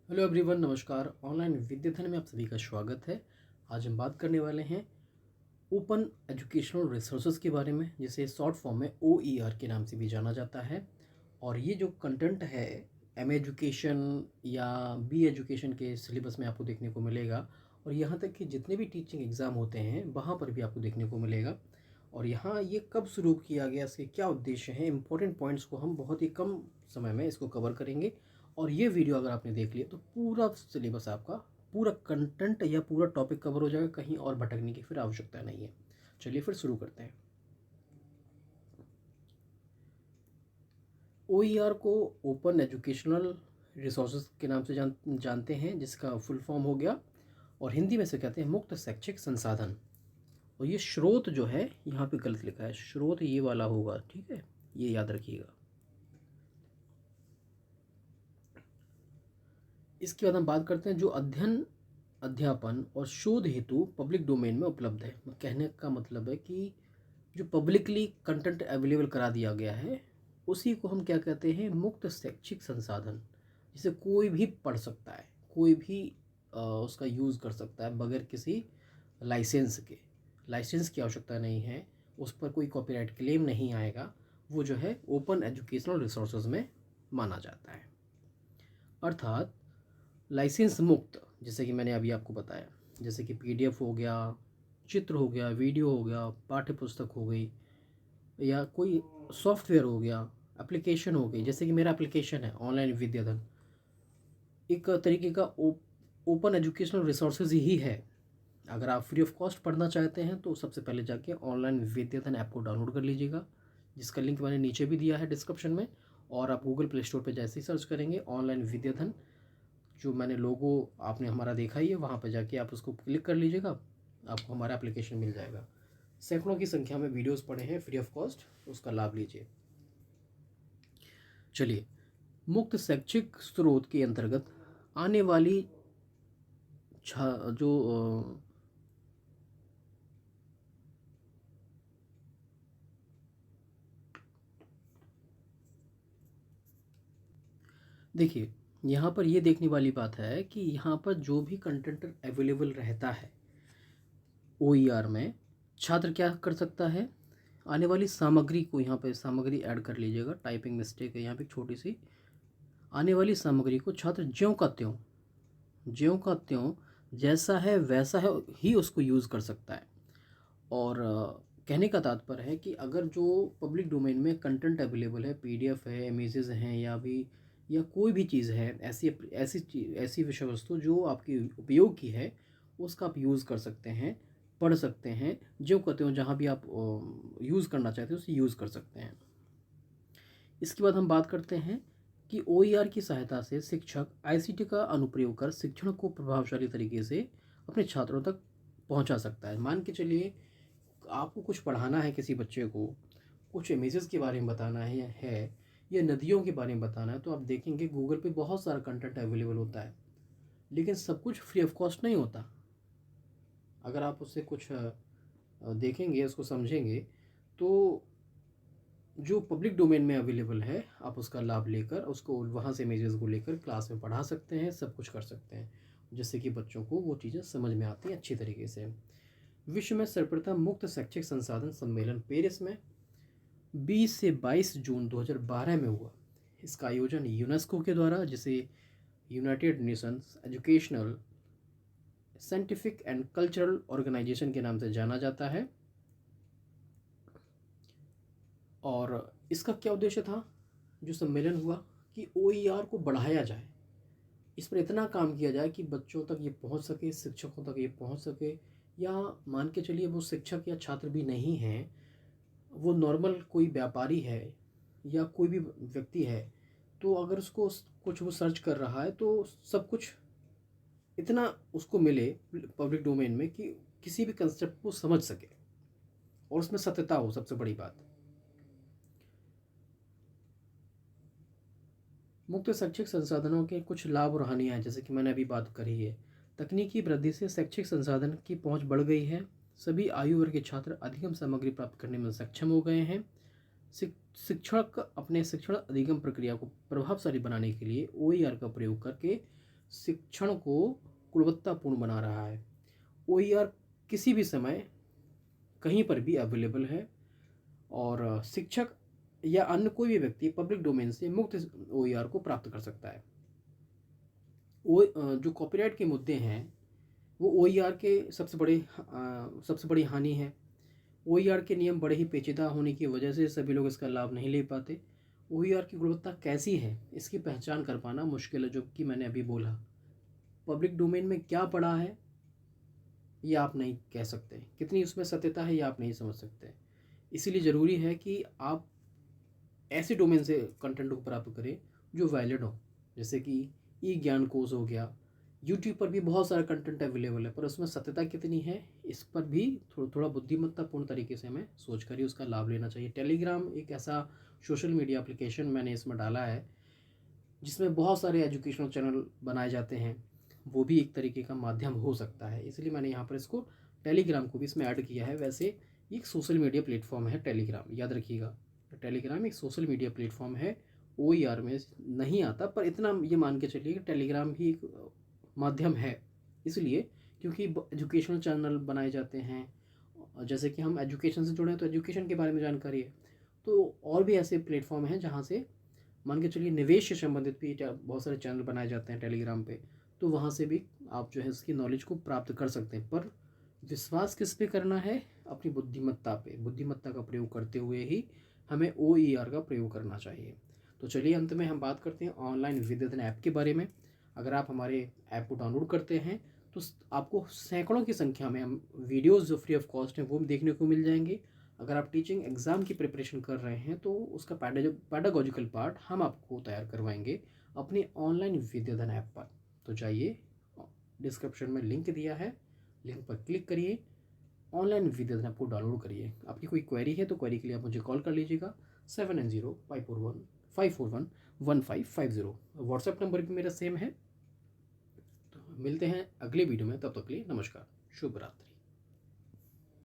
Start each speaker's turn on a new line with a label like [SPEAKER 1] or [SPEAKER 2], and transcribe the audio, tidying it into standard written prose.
[SPEAKER 1] Hello everyone, नमस्कार। Online विद्याधन में आप सभी का स्वागत है। आज हम बात करने वाले हैं ओपन एजुकेशनल रिसोर्सेज के बारे में, जिसे शॉर्ट फॉर्म में OER के नाम से भी जाना जाता है। और ये जो कंटेंट है एम एजुकेशन या बी एजुकेशन के सिलेबस में आपको देखने को मिलेगा, और यहाँ तक कि जितने भी टीचिंग एग्ज़ाम होते हैं वहाँ पर भी आपको देखने को मिलेगा। और यहाँ ये कब शुरू किया गया, इसके क्या उद्देश्य हैं, इंपॉर्टेंट पॉइंट्स को हम बहुत ही कम समय में इसको कवर करेंगे। और ये वीडियो अगर आपने देख लिया तो पूरा सिलेबस आपका, पूरा कंटेंट या पूरा टॉपिक कवर हो जाएगा, कहीं और भटकने की फिर आवश्यकता नहीं है। चलिए फिर शुरू करते हैं। OER को ओपन एजुकेशनल रिसोर्सेज के नाम से जानते हैं, जिसका फुल फॉर्म हो गया, और हिंदी में से कहते हैं मुक्त शैक्षिक संसाधन। और ये स्रोत जो है यहाँ पे गलत लिखा है, स्रोत ये वाला होगा, ठीक है, ये याद रखिएगा। इसके बाद हम बात करते हैं जो अध्ययन, अध्यापन और शोध हेतु पब्लिक डोमेन में उपलब्ध है। कहने का मतलब है कि जो पब्लिकली कंटेंट अवेलेबल करा दिया गया है उसी को हम क्या कहते हैं, मुक्त शैक्षिक संसाधन। जिसे कोई भी पढ़ सकता है, कोई भी उसका यूज़ कर सकता है बगैर किसी लाइसेंस के। लाइसेंस की आवश्यकता नहीं है, उस पर कोई कॉपीराइट क्लेम नहीं आएगा। वो जो है ओपन एजुकेशनल रिसोर्सेज में माना जाता है। अर्थात लाइसेंस मुक्त, जैसे कि मैंने अभी आपको बताया, जैसे कि PDF हो गया, चित्र हो गया, वीडियो हो गया, पाठ्य पुस्तक हो गई, या कोई सॉफ्टवेयर हो गया, एप्लीकेशन हो गई। जैसे कि मेरा एप्लीकेशन है ऑनलाइन विद्याधन, एक तरीके का ओपन एजुकेशनल रिसोर्सेज ही है। अगर आप फ्री ऑफ कॉस्ट पढ़ना चाहते हैं तो सबसे पहले जाके ऑनलाइन विद्याधन ऐप को डाउनलोड कर लीजिएगा, जिसका लिंक मैंने नीचे भी दिया है डिस्क्रिप्शन में। और आप गूगल प्ले स्टोर पर जैसे ही सर्च करेंगे ऑनलाइन विद्याधन, जो मैंने लोगो आपने हमारा देखा ही है, वहाँ पर जाके आप उसको क्लिक कर लीजिएगा, आपको हमारा एप्लीकेशन मिल जाएगा। सैकड़ों की संख्या में वीडियोस पड़े हैं फ्री ऑफ कॉस्ट, उसका लाभ लीजिए। चलिए, मुक्त शैक्षिक स्रोत के अंतर्गत आने वाली जो देखिए, यहाँ पर ये देखने वाली बात है कि यहाँ पर जो भी कंटेंट अवेलेबल रहता है OER में, छात्र क्या कर सकता है, आने वाली सामग्री को, यहाँ पे सामग्री ऐड कर लीजिएगा, टाइपिंग मिस्टेक है यहाँ पे छोटी सी। आने वाली सामग्री को छात्र ज्यों का त्यों जैसा है वैसा है ही उसको यूज़ कर सकता है। और कहने का तात्पर्य है कि अगर जो पब्लिक डोमेन में कंटेंट अवेलेबल है, PDF है, इमेजेस हैं, या कोई भी चीज़ है, ऐसी विषय वस्तु जो आपकी उपयोग की है, उसका आप यूज़ कर सकते हैं, पढ़ सकते हैं, जो कहते हो जहाँ भी आप यूज़ करना चाहते हो उसे यूज़ कर सकते हैं। इसके बाद हम बात करते हैं कि OER की सहायता से शिक्षक ICT का अनुप्रयोग कर शिक्षण को प्रभावशाली तरीके से अपने छात्रों तक पहुंचा सकता है। मान के चलिए, आपको कुछ पढ़ाना है किसी बच्चे को, कुछ इमेजेस के बारे में बताना है, या नदियों के बारे में बताना है, तो आप देखेंगे गूगल पे बहुत सारा कंटेंट अवेलेबल होता है, लेकिन सब कुछ फ्री ऑफ कॉस्ट नहीं होता। अगर आप उससे कुछ देखेंगे, उसको समझेंगे, तो जो पब्लिक डोमेन में अवेलेबल है आप उसका लाभ लेकर उसको वहाँ से इमेजेस को लेकर क्लास में पढ़ा सकते हैं, सब कुछ कर सकते हैं, जिससे कि बच्चों को वो चीज़ें समझ में आती हैं अच्छी तरीके से। विश्व में सर्वप्रथम मुक्त शैक्षिक संसाधन सम्मेलन पेरिस में 20 से 22 जून 2012 में हुआ। इसका आयोजन यूनेस्को के द्वारा, जिसे United Nations Educational, Scientific and Cultural Organization के नाम से जाना जाता है। और इसका क्या उद्देश्य था, जो सम्मेलन हुआ, कि OER को बढ़ाया जाए, इस पर इतना काम किया जाए कि बच्चों तक ये पहुंच सके, शिक्षकों तक ये पहुंच सके, या मान के चलिए वो शिक्षक या छात्र भी नहीं हैं, वो नॉर्मल कोई व्यापारी है या कोई भी व्यक्ति है, तो अगर उसको कुछ वो सर्च कर रहा है तो सब कुछ इतना उसको मिले पब्लिक डोमेन में कि किसी भी कंसेप्ट को समझ सके, और उसमें सत्यता हो, सबसे बड़ी बात। मुक्त शैक्षिक संसाधनों के कुछ लाभ और हानियाँ हैं, जैसे कि मैंने अभी बात करी है। तकनीकी वृद्धि से शैक्षिक संसाधन की पहुंच बढ़ गई है, सभी आयु वर्ग के छात्र अधिगम सामग्री प्राप्त करने में सक्षम हो गए हैं। शिक्षक अपने शिक्षण अधिगम प्रक्रिया को प्रभावशाली बनाने के लिए OER का प्रयोग करके शिक्षण को गुणवत्तापूर्ण बना रहा है। OER किसी भी समय कहीं पर भी अवेलेबल है और शिक्षक या अन्य कोई भी व्यक्ति पब्लिक डोमेन से मुक्त OER को प्राप्त कर सकता है। जो कॉपीराइट के मुद्दे हैं वो OER के सबसे बड़ी हानि है। OER के नियम बड़े ही पेचीदा होने की वजह से सभी लोग इसका लाभ नहीं ले पाते। OER की गुणवत्ता कैसी है इसकी पहचान कर पाना मुश्किल है, जो कि मैंने अभी बोला। पब्लिक डोमेन में क्या पड़ा है ये आप नहीं कह सकते, कितनी उसमें सत्यता है ये आप नहीं समझ सकते। इसीलिए ज़रूरी है कि आप ऐसे डोमेन से कंटेंट को प्राप्त करें जो वैलिड हो, जैसे कि ज्ञान कोर्स हो गया। यूट्यूब पर भी बहुत सारा कंटेंट अवेलेबल है, पर उसमें सत्यता कितनी है इस पर भी थोड़ा बुद्धिमत्तापूर्ण तरीके से हमें सोच कर ही उसका लाभ लेना चाहिए। टेलीग्राम एक ऐसा सोशल मीडिया एप्लीकेशन मैंने इसमें डाला है जिसमें बहुत सारे एजुकेशनल चैनल बनाए जाते हैं, वो भी एक तरीके का माध्यम हो सकता है, इसलिए मैंने यहाँ पर इसको टेलीग्राम को भी इसमें ऐड किया है। वैसे एक सोशल मीडिया प्लेटफॉर्म है टेलीग्राम, याद रखिएगा। टेलीग्राम एक सोशल मीडिया प्लेटफॉर्म है, OER में नहीं आता, पर इतना ये मान के चलिए कि टेलीग्राम भी एक माध्यम है। इसलिए क्योंकि एजुकेशनल चैनल बनाए जाते हैं, जैसे कि हम एजुकेशन से जुड़े हैं तो एजुकेशन के बारे में जानकारी है, तो और भी ऐसे प्लेटफॉर्म हैं जहाँ से मान के चलिए निवेश से संबंधित भी बहुत सारे चैनल बनाए जाते हैं टेलीग्राम पे, तो वहाँ से भी आप जो है इसकी नॉलेज को प्राप्त कर सकते हैं। पर विश्वास किस पे करना है? अपनी बुद्धिमत्ता पे। बुद्धिमत्ता का प्रयोग करते हुए ही हमें OER का प्रयोग करना चाहिए। तो चलिए अंत में हम बात करते हैं ऑनलाइन विद्याधन ऐप के बारे में। अगर आप हमारे ऐप को डाउनलोड करते हैं तो आपको सैकड़ों की संख्या में हम वीडियोज़ जो फ्री ऑफ कॉस्ट हैं वो भी देखने को मिल जाएंगे। अगर आप टीचिंग एग्ज़ाम की प्रिपरेशन कर रहे हैं तो उसका पैडागॉजिकल पार्ट हम आपको तैयार करवाएंगे अपने ऑनलाइन विद्याधन ऐप पर। तो जाइए, डिस्क्रिप्शन में लिंक दिया है, लिंक पर क्लिक करिए, ऑनलाइन विद्याधन ऐप को डाउनलोड करिए। आपकी कोई क्वेरी है तो क्वेरी के लिए आप मुझे कॉल कर लीजिएगा 790541 व्हाट्सएप नंबर भी मेरा सेम है। तो मिलते हैं अगले वीडियो में, तब तक के लिए नमस्कार, शुभ रात्रि।